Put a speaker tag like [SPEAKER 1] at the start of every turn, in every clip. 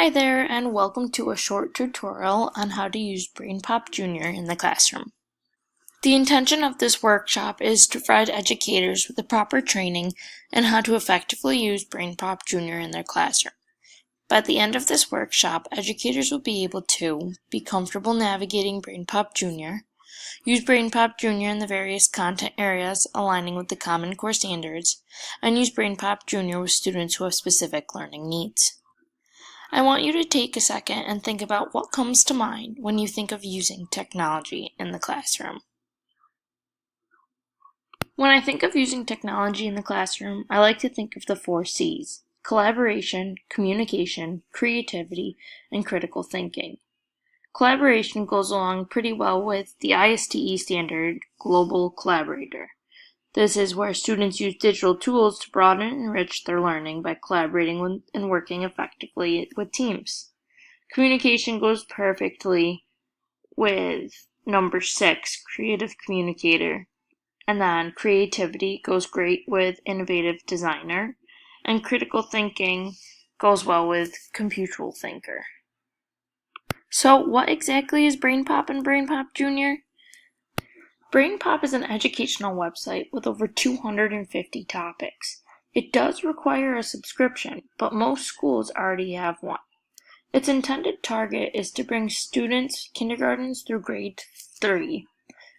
[SPEAKER 1] Hi there, and welcome to a short tutorial on how to use BrainPOP Junior in the classroom. The intention of this workshop is to provide educators with the proper training on how to effectively use BrainPOP Junior in their classroom. By the end of this workshop, educators will be able to be comfortable navigating BrainPOP Junior, use BrainPOP Junior in the various content areas aligning with the Common Core standards, and use BrainPOP Junior with students who have specific learning needs. I want you to take a second and think about what comes to mind when you think of using technology in the classroom. When I think of using technology in the classroom, I like to think of the 4 C's: collaboration, communication, creativity, and critical thinking. Collaboration goes along pretty well with the ISTE standard, Global Collaborator. This is where students use digital tools to broaden and enrich their learning by collaborating with and working effectively with teams. Communication goes perfectly with number 6, creative communicator. And then creativity goes great with innovative designer. And critical thinking goes well with computural thinker. So what exactly is BrainPOP and BrainPOP Junior? BrainPOP is an educational website with over 250 topics. It does require a subscription, but most schools already have one. Its intended target is to bring students, kindergartens through grade 3,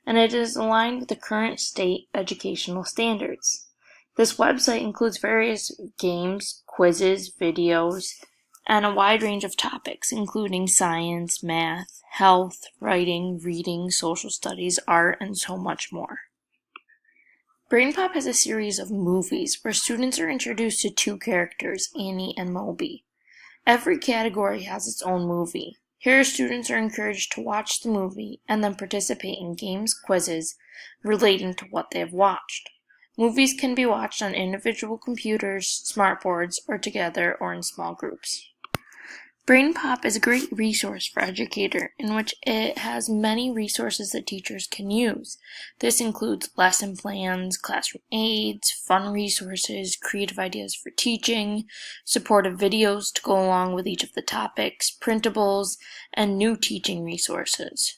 [SPEAKER 1] and it is aligned with the current state educational standards. This website includes various games, quizzes, videos, and a wide range of topics, including science, math, health, writing, reading, social studies, art, and so much more. BrainPOP has a series of movies where students are introduced to 2 characters, Annie and Moby. Every category has its own movie. Here, students are encouraged to watch the movie and then participate in games, quizzes relating to what they have watched. Movies can be watched on individual computers, smartboards, or together or in small groups. BrainPOP is a great resource for educators in which it has many resources that teachers can use. This includes lesson plans, classroom aids, fun resources, creative ideas for teaching, supportive videos to go along with each of the topics, printables, and new teaching resources.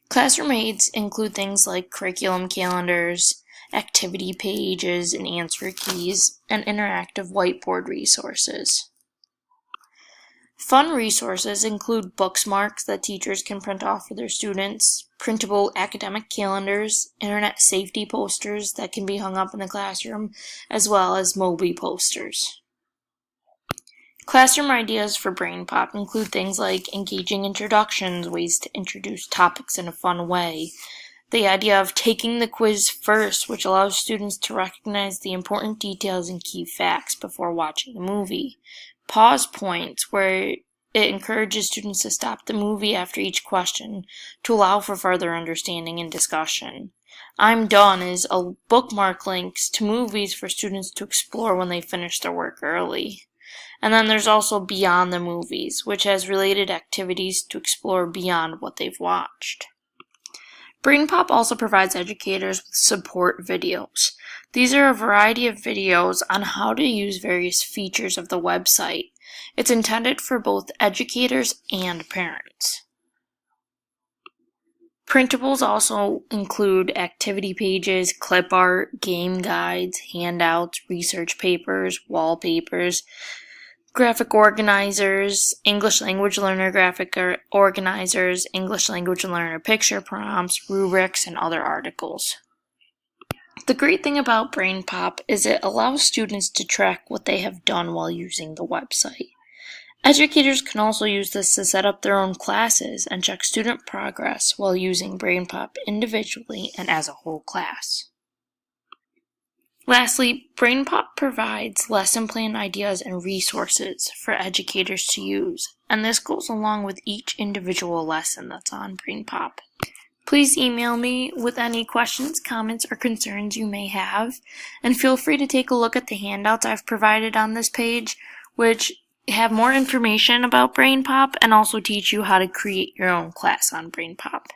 [SPEAKER 1] Classroom aids include things like curriculum calendars, activity pages and answer keys, and interactive whiteboard resources. Fun resources include bookmarks that teachers can print off for their students, printable academic calendars, internet safety posters that can be hung up in the classroom, as well as Moby posters. Classroom ideas for BrainPOP include things like engaging introductions, ways to introduce topics in a fun way, the idea of taking the quiz first, which allows students to recognize the important details and key facts before watching the movie, pause points, where it encourages students to stop the movie after each question to allow for further understanding and discussion. I'm Done is a bookmark links to movies for students to explore when they finish their work early. And then there's also Beyond the Movies, which has related activities to explore beyond what they've watched. BrainPOP also provides educators with support videos. These are a variety of videos on how to use various features of the website. It's intended for both educators and parents. Printables also include activity pages, clip art, game guides, handouts, research papers, wallpapers, graphic organizers, English language learner graphic organizers, English language learner picture prompts, rubrics, and other articles. The great thing about BrainPOP is it allows students to track what they have done while using the website. Educators can also use this to set up their own classes and check student progress while using BrainPOP individually and as a whole class. Lastly, BrainPOP provides lesson plan ideas and resources for educators to use, and this goes along with each individual lesson that's on BrainPOP. Please email me with any questions, comments, or concerns you may have, and feel free to take a look at the handouts I've provided on this page, which have more information about BrainPOP and also teach you how to create your own class on BrainPOP.